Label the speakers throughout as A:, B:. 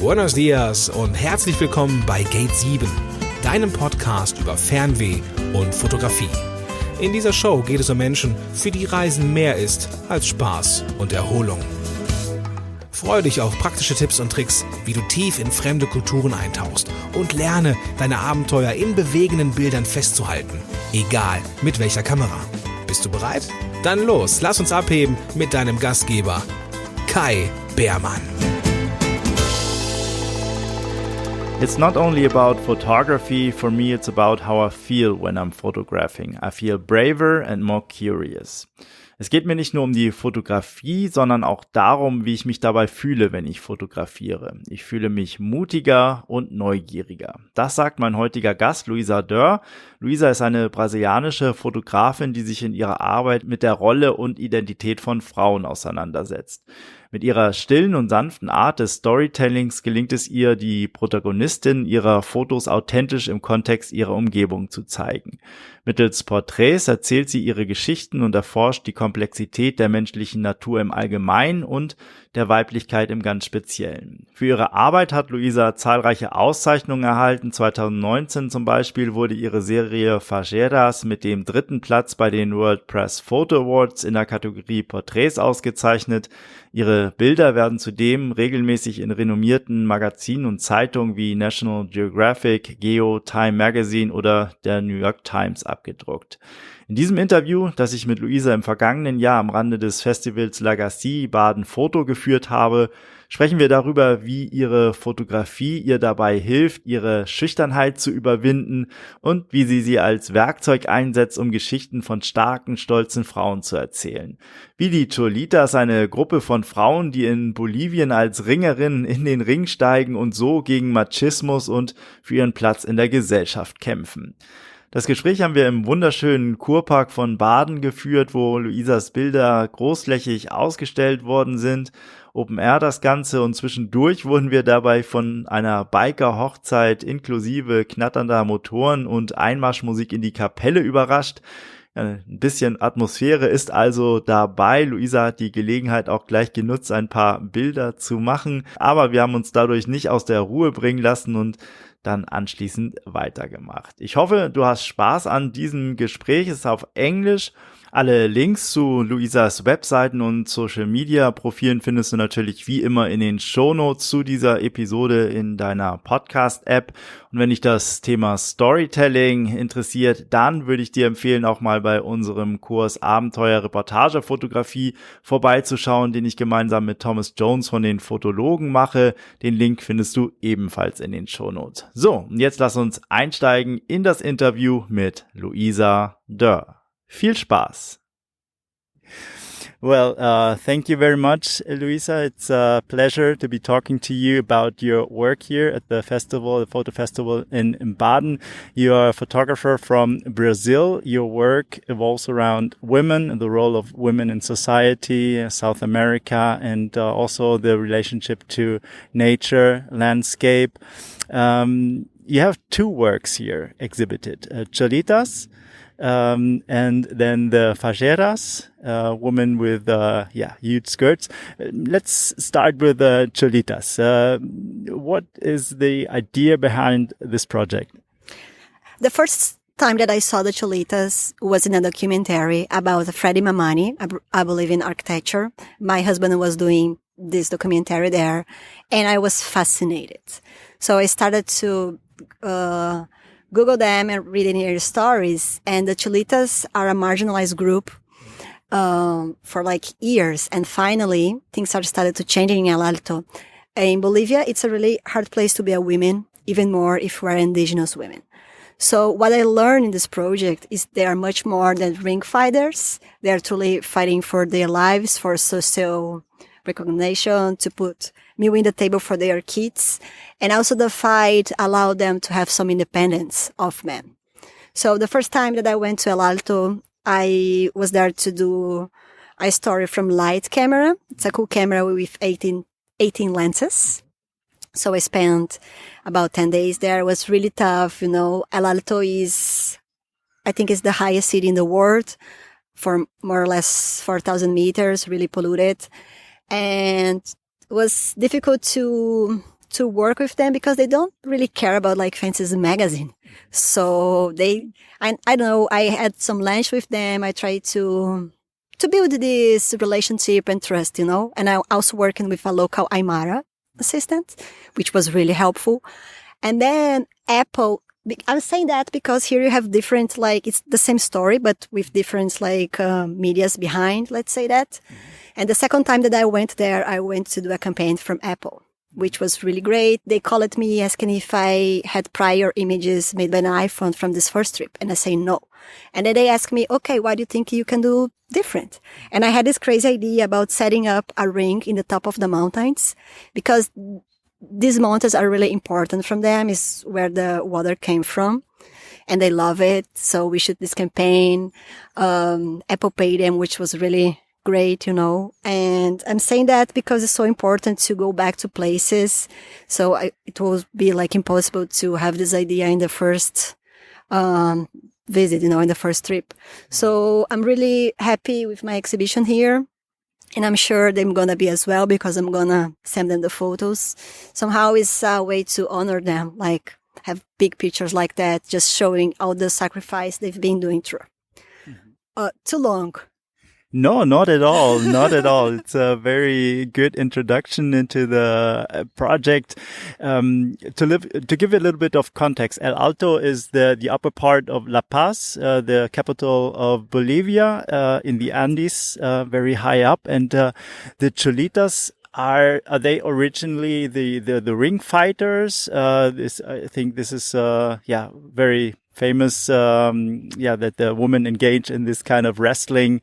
A: Buenos dias und herzlich willkommen bei Gate 7, deinem Podcast über Fernweh und Fotografie. In dieser Show geht es um Menschen, für die Reisen mehr ist als Spaß und Erholung. Freue dich auf praktische Tipps und Tricks, wie du tief in fremde Kulturen eintauchst und lerne, deine Abenteuer in bewegenden Bildern festzuhalten, egal mit welcher Kamera. Bist du bereit? Dann los, lass uns abheben mit deinem Gastgeber, Kai Beermann.
B: It's not only about photography, for me it's about how I feel when I'm photographing. I feel braver and more curious. Es geht mir nicht nur um die Fotografie, sondern auch darum, wie ich mich dabei fühle, wenn ich fotografiere. Ich fühle mich mutiger und neugieriger. Das sagt mein heutiger Gast, Luisa Dörr. Luisa ist eine brasilianische Fotografin, die sich in ihrer Arbeit mit der Rolle und Identität von Frauen auseinandersetzt. Mit ihrer stillen und sanften Art des Storytellings gelingt es ihr, die Protagonistinnen ihrer Fotos authentisch im Kontext ihrer Umgebung zu zeigen. Mittels Portraits erzählt sie ihre Geschichten und erforscht die Komplexität der menschlichen Natur im Allgemeinen und der Weiblichkeit im ganz Speziellen. Für ihre Arbeit hat Luisa zahlreiche Auszeichnungen erhalten. 2019 zum Beispiel wurde ihre Serie Falleras mit dem 3. Platz bei den World Press Photo Awards in der Kategorie Portraits ausgezeichnet. Ihre Bilder werden zudem regelmäßig in renommierten Magazinen und Zeitungen wie National Geographic, GEO Time Magazine oder der New York Times abgedruckt. In diesem Interview, das ich mit Luisa im vergangenen Jahr am Rande des Festivals Legacy Baden-Foto geführt habe, sprechen wir darüber, wie ihre Fotografie ihr dabei hilft, ihre Schüchternheit zu überwinden und wie sie als Werkzeug einsetzt, um Geschichten von starken, stolzen Frauen zu erzählen. Wie die Cholitas, eine Gruppe von Frauen, die in Bolivien als Ringerinnen in den Ring steigen und so gegen Machismus und für ihren Platz in der Gesellschaft kämpfen. Das Gespräch haben wir im wunderschönen Kurpark von Baden geführt, wo Luisas Bilder großflächig ausgestellt worden sind. Open Air das Ganze, und zwischendurch wurden wir dabei von einer Biker-Hochzeit inklusive knatternder Motoren und Einmarschmusik in die Kapelle überrascht. Ein bisschen Atmosphäre ist also dabei. Luisa hat die Gelegenheit auch gleich genutzt, ein paar Bilder zu machen, aber wir haben uns dadurch nicht aus der Ruhe bringen lassen und dann anschließend weitergemacht. Ich hoffe, du hast Spaß an diesem Gespräch. Es ist auf Englisch. Alle Links zu Luisas Webseiten und Social Media Profilen findest du natürlich wie immer in den Shownotes zu dieser Episode in deiner Podcast-App. Und wenn dich das Thema Storytelling interessiert, dann würde ich dir empfehlen, auch mal bei unserem Kurs Abenteuer Reportagefotografie vorbeizuschauen, den ich gemeinsam mit Thomas Jones von den Fotologen mache. Den Link findest du ebenfalls in den Shownotes. So, und jetzt lass uns einsteigen in das Interview mit Luisa Dörr. Viel Spaß. Well, thank you very much, Luisa. It's a pleasure to be talking to you about your work here at the festival, the photo festival in Baden. You are a photographer from Brazil. Your work evolves around women, the role of women in society, South America, and also the relationship to nature, landscape. You have 2 works here exhibited, Cholitas, and then the Falleras, woman with, huge skirts. Let's start with the Cholitas. What is the idea behind this project?
C: The first time that I saw the Cholitas was in a documentary about Freddie Mamani, I believe in architecture. My husband was doing this documentary there, and I was fascinated. So I started to, Google them and reading their stories, and the Cholitas are a marginalized group for like years, and finally things started to change in El Alto. In Bolivia, it's a really hard place to be a woman, even more if we're indigenous women. So what I learned in this project is they are much more than ring fighters. They are truly fighting for their lives, for social recognition, to put meal in the table for their kids. And also the fight allowed them to have some independence of men. So the first time that I went to El Alto, I was there to do a story from light camera. It's a cool camera with 18 lenses. So I spent about 10 days there. It was really tough. El Alto is, I think it's the highest city in the world for more or less 4,000 meters, really polluted. And it was difficult to to work with them because they don't really care about like fancy magazine. So I don't know, I had some lunch with them. I tried to build this relationship and trust, you know, and I also working with a local Aymara assistant, which was really helpful. And then Apple, I'm saying that because here you have different, like, it's the same story, but with different, like, medias behind, let's say that. And the second time that I went there, I went to do a campaign from Apple, which was really great. They called me asking if I had prior images made by an iPhone from this first trip. And I say no. And then they asked me, okay, what do you think you can do different? And I had this crazy idea about setting up a ring in the top of the mountains because these mountains are really important from them. Is where the water came from. And they love it. So we shoot this campaign. Apple paid them, which was really great, you know. And I'm saying that because it's so important to go back to places. So it will be like impossible to have this idea in the first visit, you know, in the first trip. So I'm really happy with my exhibition here. And I'm sure they're going to be as well because I'm going to send them the photos. Somehow it's a way to honor them, like have big pictures like that, just showing all the sacrifice they've been doing through. Too long.
B: No, not at all. Not at all. It's a very good introduction into the project. To give a little bit of context, El Alto is the upper part of La Paz, the capital of Bolivia, in the Andes, very high up. And the Cholitas are they originally the ring fighters? I think this is very famous, that the women engage in this kind of wrestling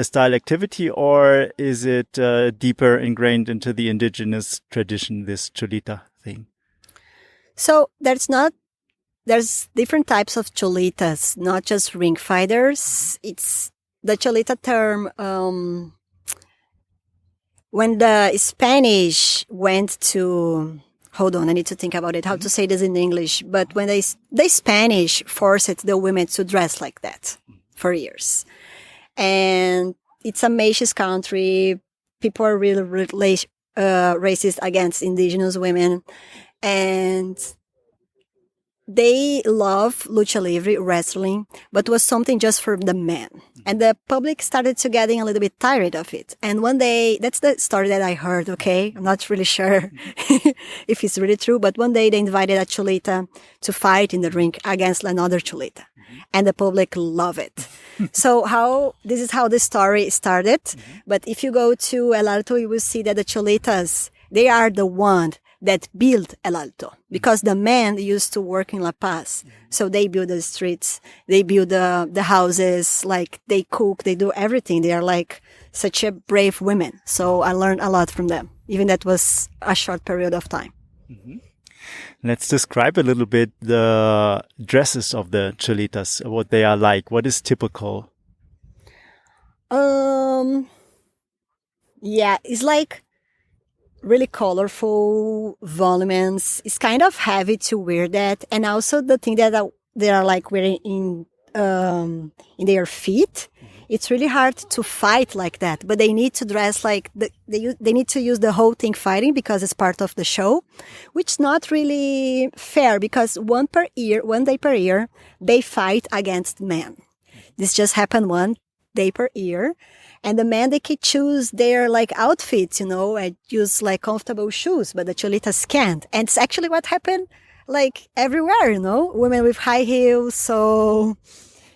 B: style activity, or is it deeper ingrained into the indigenous tradition, this Cholita thing?
C: So there's different types of Cholitas, not just ring fighters. It's the Cholita term, when the Spanish went to, hold on, I need to think about it, how to say this in English. But when the Spanish forced the women to dress like that for years. And it's a machist country. People are really racist against indigenous women. And they love lucha libre, wrestling, but it was something just for the men. And the public started to getting a little bit tired of it. And one day, that's the story that I heard, okay? I'm not really sure if it's really true, but one day they invited a Cholita to fight in the ring against another Cholita. And the public love it. So this is how the story started. But if you go to El Alto, you will see that the Cholitas, they are the one that built El Alto, because the men used to work in La Paz. So they build the streets, they build the houses, like they cook, they do everything. They are like such a brave women. So I learned a lot from them, even that was a short period of time.
B: Let's describe a little bit the dresses of the Cholitas, what they are like. What is typical?
C: It's like really colorful, voluminous. It's kind of heavy to wear that. And also the thing that they are like wearing in their feet. It's really hard to fight like that, but they need to dress like they need to use the whole thing fighting because it's part of the show, which is not really fair because one day per year, they fight against men. This just happened one day per year. And the men, they can choose their like outfits, you know, and use like comfortable shoes, but the Cholitas can't. And it's actually what happened like everywhere, you know, women with high heels. So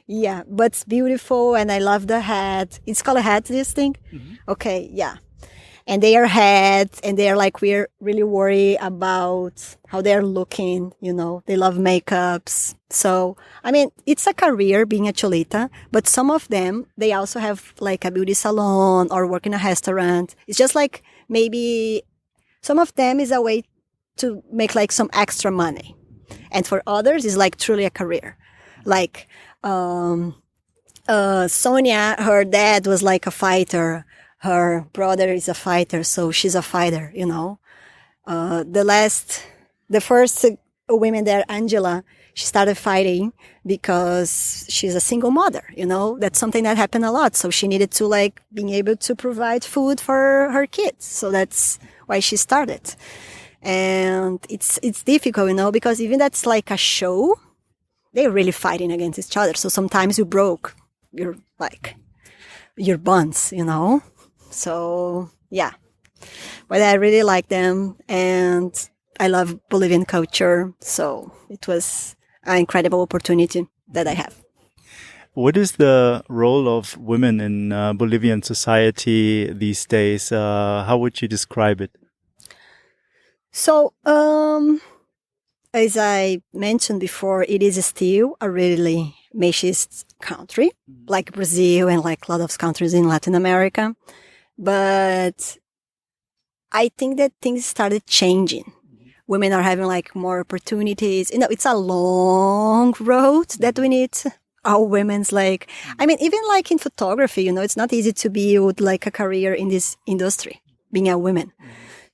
C: yeah, but it's beautiful. And I love the hat. It's called a hat, this thing? Okay. Yeah. And they are hats and they are like, we're really worried about how they're looking, you know, they love makeups. So, I mean, it's a career being a Cholita, but some of them, they also have like a beauty salon or work in a restaurant. It's just like maybe some of them is a way to make like some extra money. And for others, it's like truly a career. Like, Sonia, her dad was like a fighter. Her brother is a fighter, so she's a fighter, you know. The first woman there, Angela, she started fighting because she's a single mother, you know. That's something that happened a lot. So she needed to like being able to provide food for her kids. So that's why she started. And it's difficult, because even that's like a show, they're really fighting against each other. So sometimes you broke your bonds, So yeah, but I really like them, and I love Bolivian culture. So it was an incredible opportunity that I have.
B: What is the role of women in Bolivian society these days? How would you describe it?
C: So, as I mentioned before, it is still a really machist country, like Brazil and like a lot of countries in Latin America. But I think that things started changing. Women are having like more opportunities. It's a long road that we need. All women's even like in photography, it's not easy to build like a career in this industry, being a woman.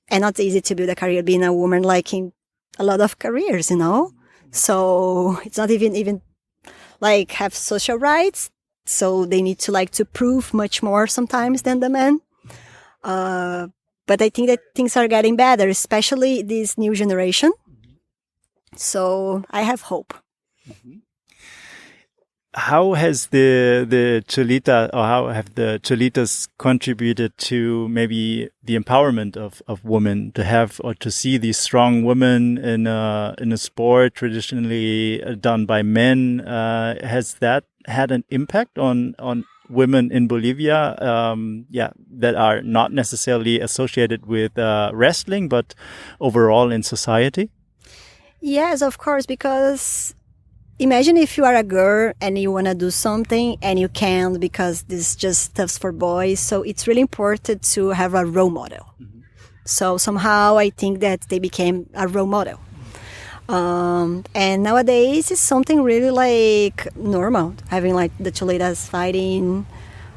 C: And not easy to build a career being a woman, like in a lot of careers, So it's not even like have social rights. So they need to prove much more sometimes than the men. But I think that things are getting better, especially this new generation. So I have hope.
B: Mm-hmm. How has the Cholita, or how have the Cholitas contributed to maybe the empowerment of women to have or to see these strong women in a sport traditionally done by men? Has that had an impact on women in Bolivia? That are not necessarily associated with wrestling, but overall in society?
C: Yes, of course, because imagine if you are a girl and you want to do something and you can't because this just stuff's for boys. So it's really important to have a role model. Mm-hmm. So somehow I think that they became a role model. And nowadays it's something really like normal, having like the Cholitas fighting.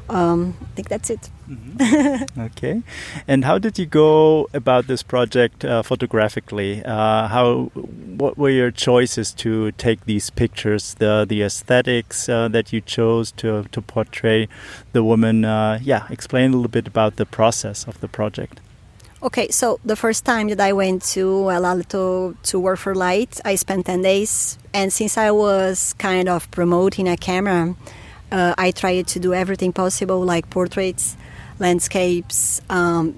C: I think that's it.
B: Mm-hmm. Okay. And how did you go about this project photographically? What were your choices to take these pictures, the aesthetics that you chose to portray the woman? Explain a little bit about the process of the project.
C: Okay, so the first time that I went to El Alto to work for Light, I spent 10 days. And since I was kind of promoting a camera, I tried to do everything possible, like portraits, landscapes,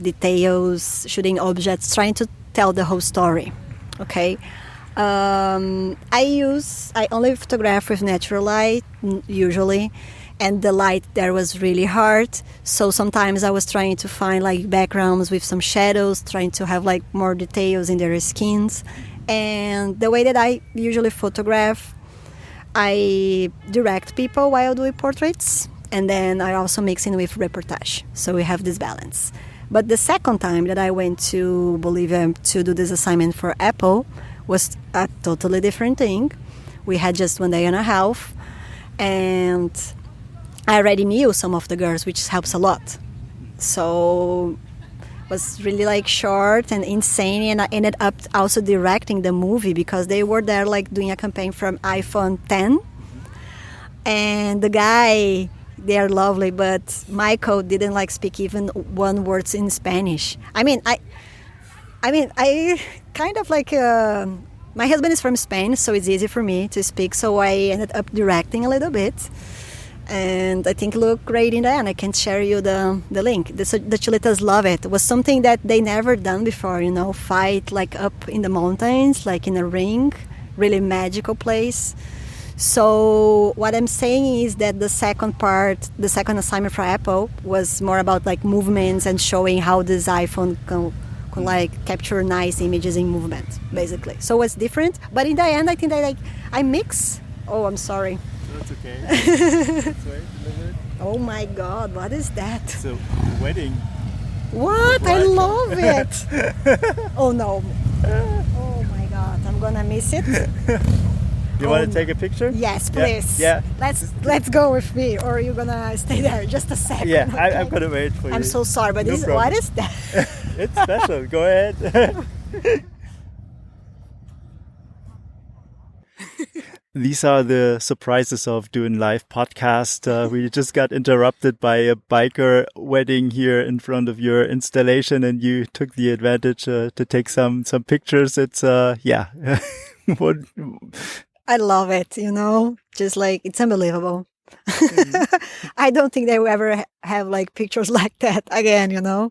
C: details, shooting objects, trying to tell the whole story. Okay. I only photograph with natural light, usually. And the light there was really hard. So sometimes I was trying to find like backgrounds with some shadows, trying to have like more details in their skins. And the way that I usually photograph, I direct people while doing portraits. And then I also mix in with reportage. So we have this balance. But the second time that I went to Bolivia to do this assignment for Apple was a totally different thing. We had just 1 day and a half. And I already knew some of the girls, which helps a lot. So it was really like short and insane. And I ended up also directing the movie because they were there like doing a campaign from iPhone 10. And the guy, they are lovely, but Michael didn't like speak even one word in Spanish. I kind of like, my husband is from Spain, so it's easy for me to speak. So I ended up directing a little bit. And I think it looked great in the end. I can share you the link. The Cholitas love it. It was something that they never done before, fight like up in the mountains, like in a ring, really magical place. So what I'm saying is that the second assignment for Apple was more about like movements and showing how this iPhone can like capture nice images in movement, basically. So it's different. But in the end, I think that I mix. Oh, I'm sorry.
B: That's okay. Sorry,
C: oh my God, what is that?
B: It's a wedding.
C: What? I love it. Oh no. Oh my God, I'm gonna miss it.
B: You want to take a picture?
C: Yes, please.
B: Yeah.
C: Let's go with me, or you're gonna stay there just a second.
B: Yeah,
C: okay?
B: I'm gonna wait for you.
C: I'm so sorry, but what is that?
B: It's special. Go ahead. these are the surprises of doing live podcast. We just got interrupted by a biker wedding here in front of your installation, and you took the advantage to take some pictures. It's what
C: I love it, just like it's unbelievable. I don't think they will ever have like pictures like that again,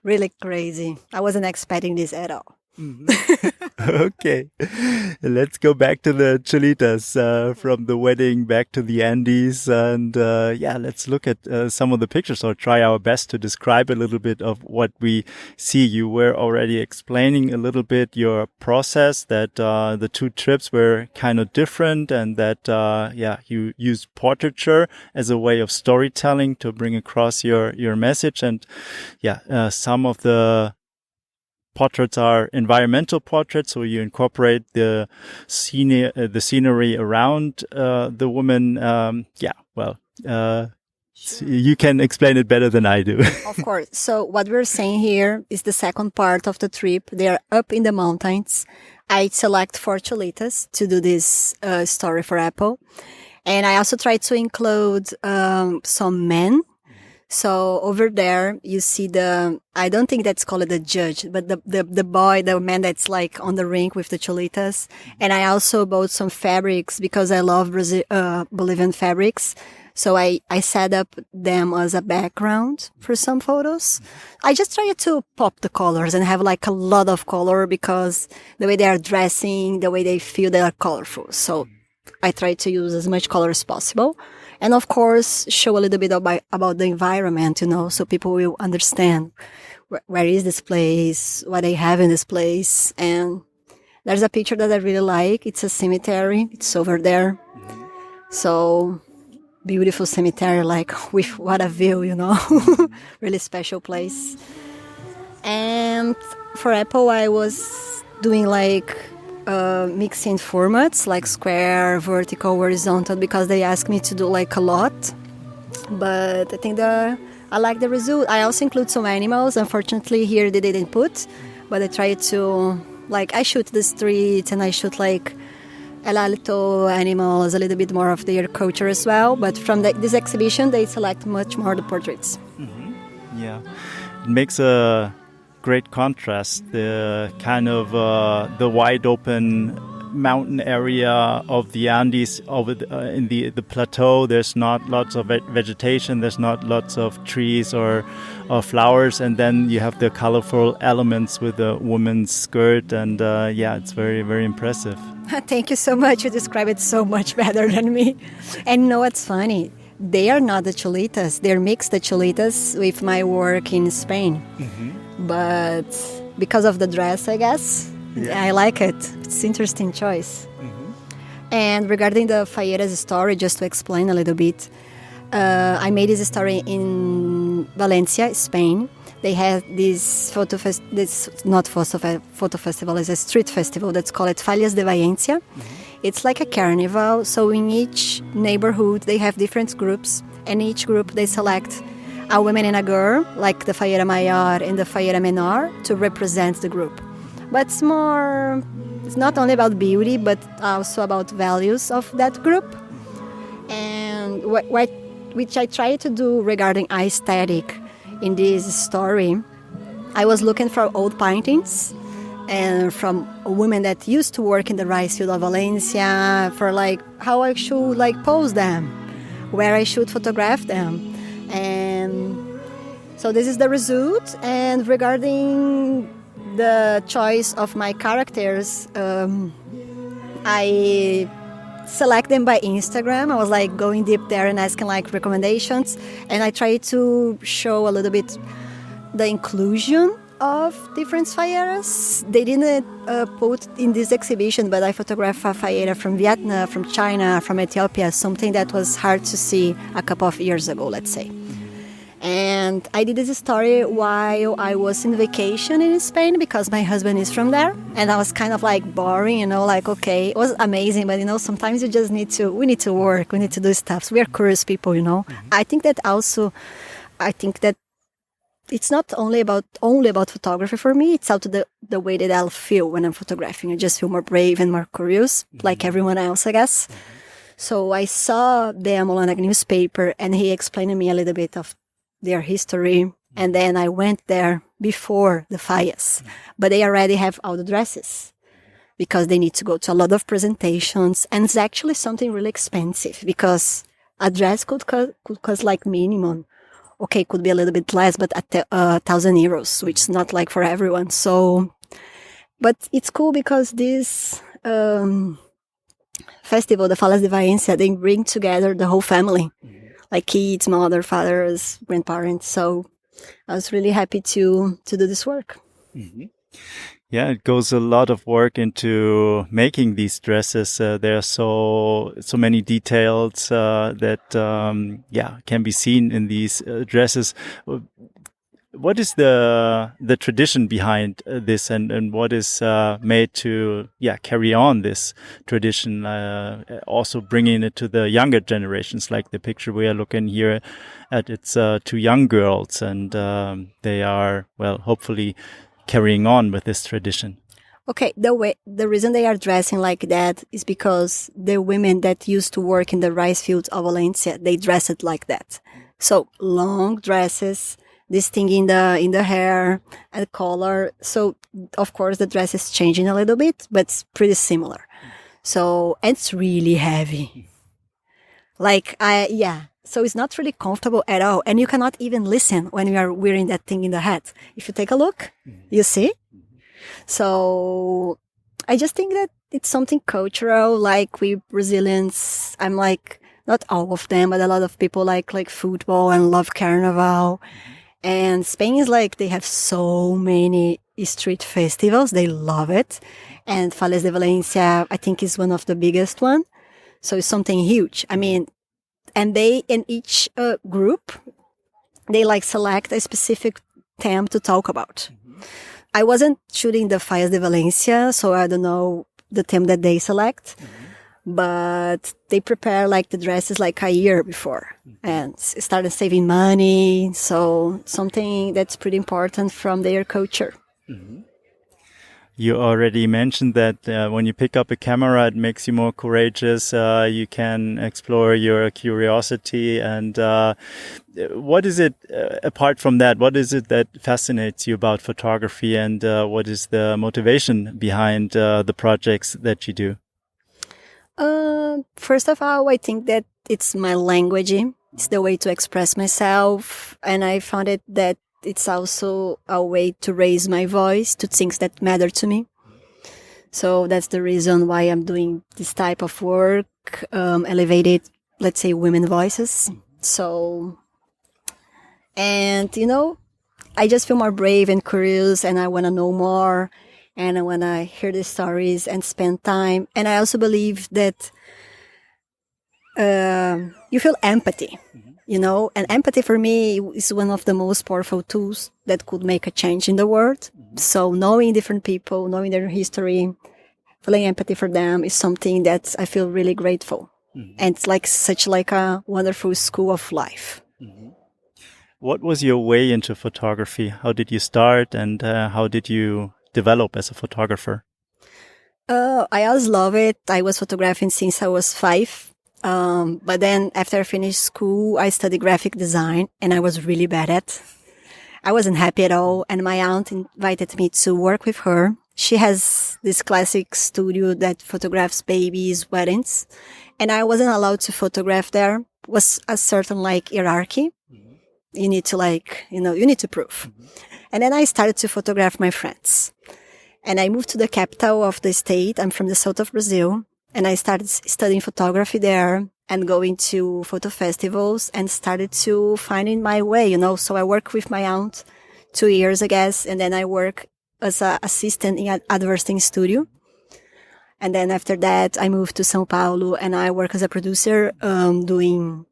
C: really crazy. I wasn't expecting this at all.
B: Okay, let's go back to the Cholitas, from the wedding back to the Andes, and let's look at some of the pictures, or try our best to describe a little bit of what we see. You were already explaining a little bit your process, that the two trips were kind of different, and that you used portraiture as a way of storytelling to bring across your message, and some of the portraits are environmental portraits, so you incorporate the scenery around the woman. You can explain it better than I do.
C: Of course. So what we're saying here is the second part of the trip. They are up in the mountains. I select 4 Cholitas to do this story for Apple. And I also try to include some men. So over there, you see I don't think that's called the judge, but the boy, the man that's like on the rink with the Cholitas. And I also bought some fabrics because I love Bolivian fabrics. So I set up them as a background for some photos. I just try to pop the colors and have like a lot of color, because the way they are dressing, the way they feel, they are colorful. So I try to use as much color as possible. And of course, show a little bit about the environment, so people will understand where is this place, what they have in this place. And there's a picture that I really like. It's a cemetery. It's over there. So beautiful cemetery, like with what a view, really special place. And for Apple, I was doing like mixing formats like square, vertical, horizontal, because they asked me to do like a lot. But I think I like the result. I also include some animals. Unfortunately, here they didn't put, but I try to, I shoot the street and I shoot like El Alto animals, a little bit more of their culture as well. But from this exhibition, they select much more the portraits.
B: Mm-hmm. Yeah, it makes a great contrast, the kind of the wide open mountain area of the Andes over in the plateau. There's not lots of vegetation, there's not lots of trees or flowers, and then you have the colorful elements with the woman's skirt, and it's very, very impressive.
C: Thank you so much. You describe it so much better than me. And what's funny? They are not the Cholitas. They're mixed the Cholitas with my work in Spain. Mm-hmm. But because of the dress, I guess, I like it. It's an interesting choice. Mm-hmm. And regarding the Falleras story, just to explain a little bit, I made this story in Valencia, Spain. They had this photo festival, it's a street festival that's called Fallas de Valencia. Mm-hmm. It's like a carnival. So in each neighborhood, they have different groups. And each group, they select a woman and a girl, like the Fallera Mayor and the Fallera Menor, to represent the group. But it's not only about beauty, but also about values of that group. And which I try to do regarding aesthetic in this story. I was looking for old paintings and from women that used to work in the rice field of Valencia, for how I should pose them, where I should photograph them. And so this is the result. And regarding the choice of my characters, I select them by Instagram. I was going deep there and asking recommendations, and I try to show a little bit the inclusion of different falleras. They didn't put in this exhibition, but I photographed a fallera from Vietnam, from China, from Ethiopia, something that was hard to see a couple of years ago, let's say. And I did this story while I was in vacation in Spain because my husband is from there. And I was kind of boring, okay, it was amazing, but sometimes you just we need to work, we need to do stuff. So we are curious people, I think that it's not only about photography for me. It's also the way that I'll feel when I'm photographing. I just feel more brave and more curious, like everyone else, I guess. So I saw them on a newspaper, and he explained to me a little bit of their history. And then I went there before the fires, but they already have all the dresses because they need to go to a lot of presentations. And it's actually something really expensive because a dress could cost like minimum. Okay, could be a little bit less, but at 1,000 euros, which is not like for everyone. So, but it's cool because this festival, the Fallas de Valencia, they bring together the whole family, like kids, mother, fathers, grandparents. So I was really happy to do this work.
B: Mm-hmm. Yeah, it goes a lot of work into making these dresses. There are so many details that can be seen in these dresses. What is the tradition behind this, and what is made to carry on this tradition? Also bringing it to the younger generations, like the picture we are looking here at. It's two young girls, and they are hopefully carrying on with this tradition.
C: Okay, the reason they are dressing like that is because the women that used to work in the rice fields of Valencia, they dress it like that. So long dresses, this thing in the hair and color. So of course the dress is changing a little bit, but it's pretty similar. So it's really heavy. So it's not really comfortable at all. And you cannot even listen when you are wearing that thing in the head. If you take a look, you see? So I just think that it's something cultural. Like we Brazilians, I'm like, not all of them, but a lot of people like football and love carnival. And Spain is like, they have so many street festivals. They love it. And Fallas de Valencia, I think, is one of the biggest one. So it's something huge. I mean, and they, in each group, they like select a specific theme to talk about. I wasn't shooting the Fallas de Valencia, so I don't know the theme that they select. But they prepare like the dresses like a year before and started saving money. So something that's pretty important from their culture.
B: Mm-hmm. You already mentioned that when you pick up a camera, it makes you more courageous. You can explore your curiosity. And what is it, apart from that, what is it that fascinates you about photography, and what is the motivation behind the projects that you do?
C: First of all, I think that it's my language. It's the way to express myself. And I found it that it's also a way to raise my voice to things that matter to me. So that's the reason why I'm doing this type of work, elevated, let's say, women voices. So, and, I just feel more brave and curious, and I want to know more, and I want to hear the stories and spend time. And I also believe that you feel empathy. And empathy for me is one of the most powerful tools that could make a change in the world. So knowing different people, knowing their history, feeling empathy for them is something that I feel really grateful. And it's like such like a wonderful school of life.
B: What was your way into photography? How did you start, and how did you develop as a photographer?
C: I always love it. I was photographing since I was 5. But then after I finished school, I studied graphic design, and I was really bad at. I wasn't happy at all. And my aunt invited me to work with her. She has this classic studio that photographs babies' weddings, and I wasn't allowed to photograph there. It was a certain hierarchy. You need to you need to prove. And then I started to photograph my friends. And I moved to the capital of the state. I'm from the south of Brazil. And I started studying photography there and going to photo festivals and started to finding my way, So I worked with my aunt 2 years, I guess. And then I work as an assistant in an advertising studio. And then after that, I moved to São Paulo, and I work as a producer, doing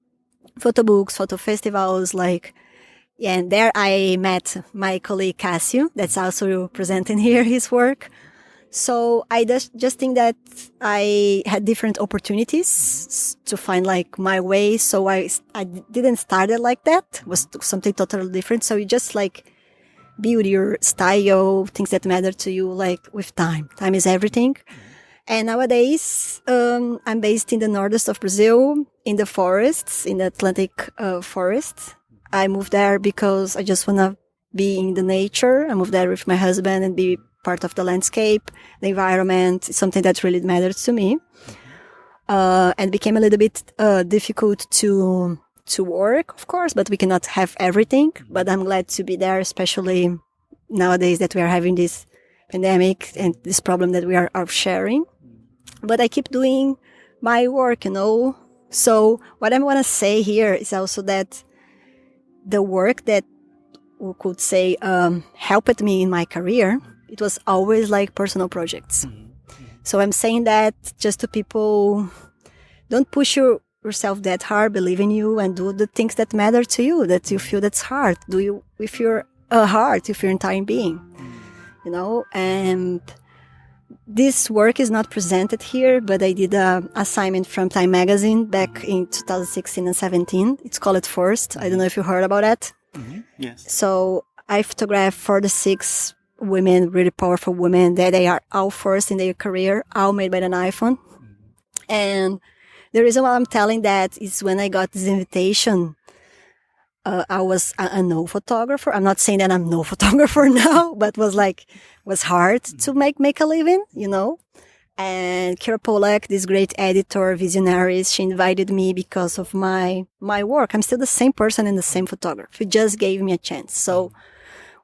C: photo books, photo festivals, and there I met my colleague Cássio, that's also presenting here his work. So I just think that I had different opportunities to find like my way. So I didn't start it like that. It was something totally different. So you just like build your style, things that matter to you, like with time. Time is everything. And nowadays, I'm based in the northeast of Brazil, in the forests, in the Atlantic forest. I moved there because I just want to be in the nature. I moved there with my husband and be part of the landscape, the environment. It's something that really matters to me. And became a little bit difficult to work, of course, but we cannot have everything. But I'm glad to be there, especially nowadays that we are having this pandemic and this problem that we are sharing. But I keep doing my work, So what I want to say here is also that the work that we could say helped me in my career, it was always like personal projects. So I'm saying that just to people, don't push yourself that hard, believe in you and do the things that matter to you, that you feel that's hard. Do you with your heart, with your entire being, and this work is not presented here, but I did an assignment from Time Magazine back in 2016 and 17. It's called Erforscht. I don't know if you heard about that.
B: Mm-hmm. Yes.
C: So I photographed 46 women, really powerful women, that they are all first in their career, all made by an iPhone. And the reason why I'm telling that is when I got this invitation, I was a no photographer. I'm not saying that I'm no photographer now, but was hard to make a living, And Kira Polak, this great editor, visionary, she invited me because of my work. I'm still the same person and the same photographer. She just gave me a chance. So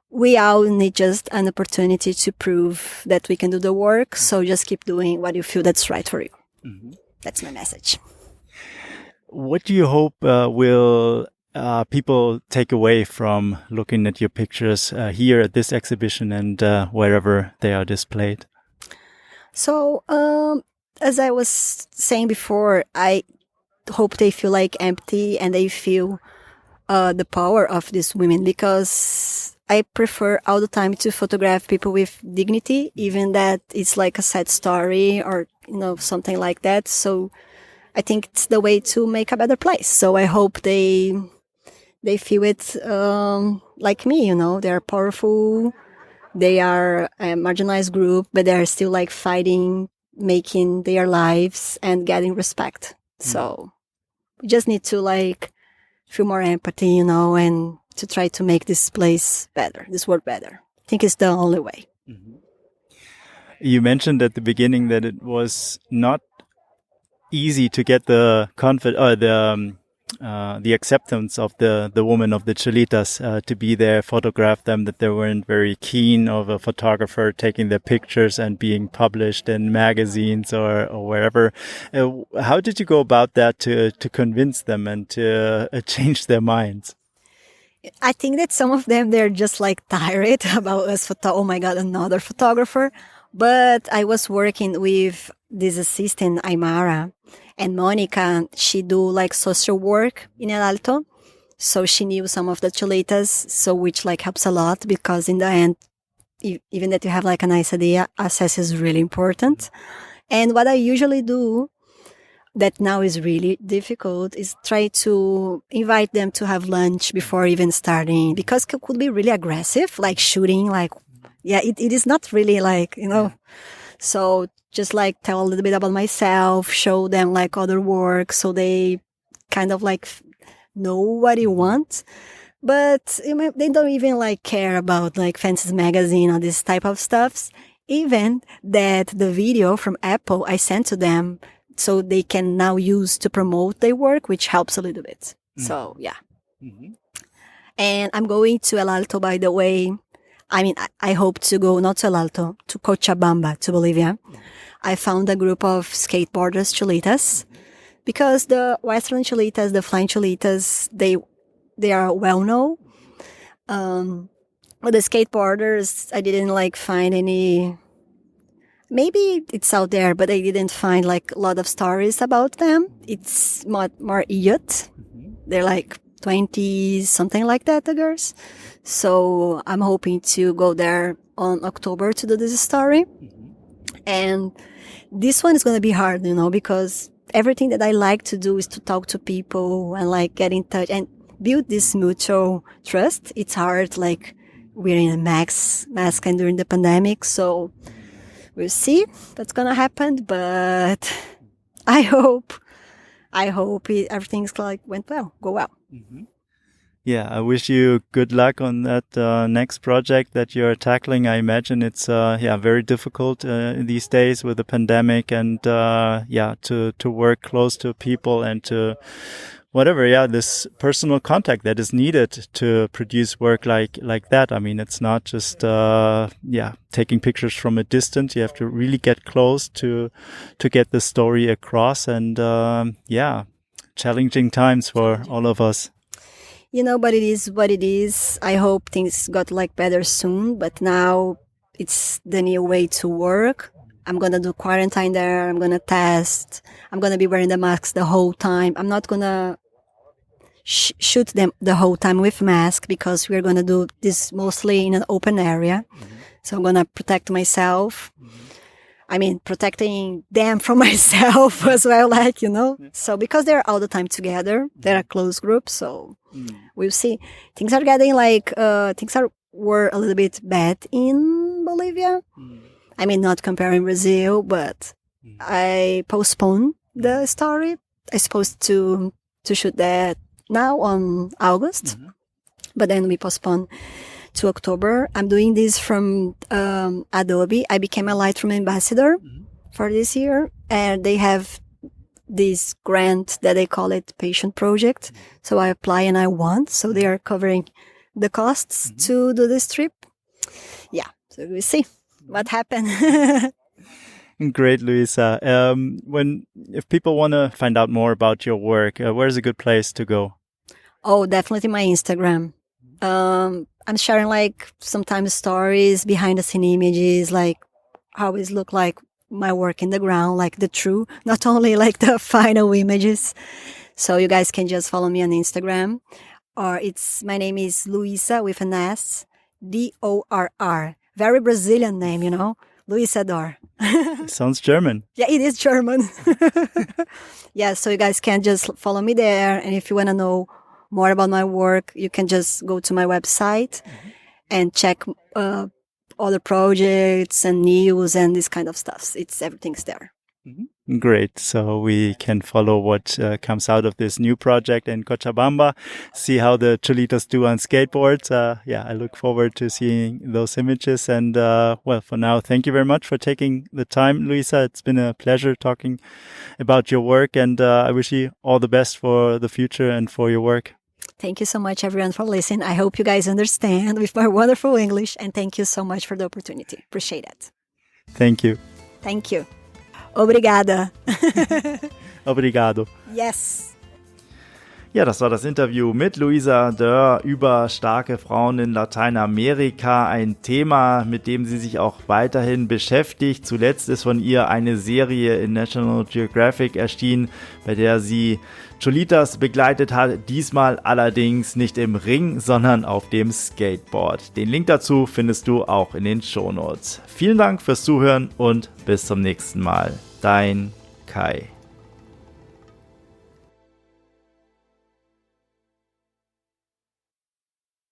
C: we all need just an opportunity to prove that we can do the work. So just keep doing what you feel that's right for you. Mm-hmm. That's my message.
B: What do you hope will people take away from looking at your pictures here at this exhibition and wherever they are displayed?
C: So, as I was saying before, I hope they feel like empty and they feel the power of these women, because I prefer all the time to photograph people with dignity, even that it's like a sad story or, something like that. So I think it's the way to make a better place. So I hope they feel it like me, they are powerful. They are a marginalized group, but they're still like fighting, making their lives and getting respect. So we just need to like feel more empathy, and to try to make this place better, this world better. I think it's the only way.
B: Mm-hmm. You mentioned at the beginning that it was not easy to get the the acceptance of the women of the Cholitas to be there, photograph them, that they weren't very keen of a photographer taking their pictures and being published in magazines or wherever. How did you go about that to convince them and to change their minds?
C: I think that some of them, they're just like tired about us. Oh my God, another photographer. But I was working with this assistant, Aymara, and Monica. She do like social work in El Alto. So she knew some of the Cholitas, so which like helps a lot, because in the end, even that you have like a nice idea, access is really important. And what I usually do that now is really difficult is try to invite them to have lunch before even starting, because it could be really aggressive, like shooting, like, it is not really like, so just like tell a little bit about myself, show them like other work, so they kind of like know what you want. But they don't even like care about like Fancy's magazine or this type of stuffs. Even that the video from Apple I sent to them, so they can now use to promote their work, which helps a little bit. Mm-hmm. So, yeah. Mm-hmm. And I'm going to El Alto, by the way. I mean, I hope to go not to El Alto, to Cochabamba, to Bolivia. Mm-hmm. I found a group of skateboarders, Cholitas, because the Western Cholitas, the flying Cholitas, they are well known. But the skateboarders, I didn't like find any. Maybe it's out there, but I didn't find like a lot of stories about them. It's more youth. They're like 20, something like that, the girls. So I'm hoping to go there on October to do this story. And this one is going to be hard, because everything that I like to do is to talk to people and like get in touch and build this mutual trust. It's hard, like we're in a mask and during the pandemic. So we'll see what's going to happen. But I hope everything's went well, go well.
B: Mm-hmm. Yeah, I wish you good luck on that next project that you're tackling. I imagine it's very difficult these days with the pandemic and to work close to people and to this personal contact that is needed to produce work like that. I mean, it's not just taking pictures from a distance. You have to really get close to get the story across, and challenging times for all of us.
C: But it is what it is. I hope things got better soon, but now it's the new way to work. I'm going to do quarantine there. I'm going to test. I'm going to be wearing the masks the whole time. I'm not going to shoot them the whole time with mask because we're going to do this mostly in an open area. Mm-hmm. So I'm going to protect myself. Mm-hmm. I mean, protecting them from myself as well, Yeah. So because they're all the time together, they're a close group. So we'll see. Things are getting were a little bit bad in Bolivia. I mean, not comparing Brazil, but I postponed the story. I supposed to shoot that now on August, but then we postponed to October. I'm doing this from Adobe. I became a Lightroom ambassador for this year, and they have this grant that they call it Patient Project. So I apply and I won. So they are covering the costs to do this trip. Yeah, so we'll see what happened.
B: Great, Luisa. If people want to find out more about your work, where's a good place to go?
C: Oh, definitely my Instagram. I'm sharing sometimes stories, behind the scene images, how it look like my work in the ground, the true, not only the final images. So you guys can just follow me on Instagram, or my name is Luisa with an S, Dorr. Very Brazilian name, Luisa Dörr.
B: Sounds German.
C: Yeah, it is German. Yeah, so you guys can just follow me there. And if you want to know more about my work, you can just go to my website and check other projects and news and this kind of stuff. Everything's there.
B: Great. So we can follow what comes out of this new project in Cochabamba, see how the Cholitas do on skateboards. I look forward to seeing those images. And for now, thank you very much for taking the time, Luisa. It's been a pleasure talking about your work, and I wish you all the best for the future and for your work.
C: Thank you so much, everyone, for listening. I hope you guys understand with my wonderful English, and thank you so much for the opportunity. Appreciate it.
B: Thank you.
C: Thank you. Obrigada.
B: Obrigado.
C: Yes.
B: Ja, das war das Interview mit Luisa Dörr über starke Frauen in Lateinamerika. Ein Thema, mit dem sie sich auch weiterhin beschäftigt. Zuletzt ist von ihr eine Serie in National Geographic erschienen, bei der sie Cholitas begleitet hat. Diesmal allerdings nicht im Ring, sondern auf dem Skateboard. Den Link dazu findest du auch in den Shownotes. Vielen Dank fürs Zuhören und bis zum nächsten Mal. Dein Kai.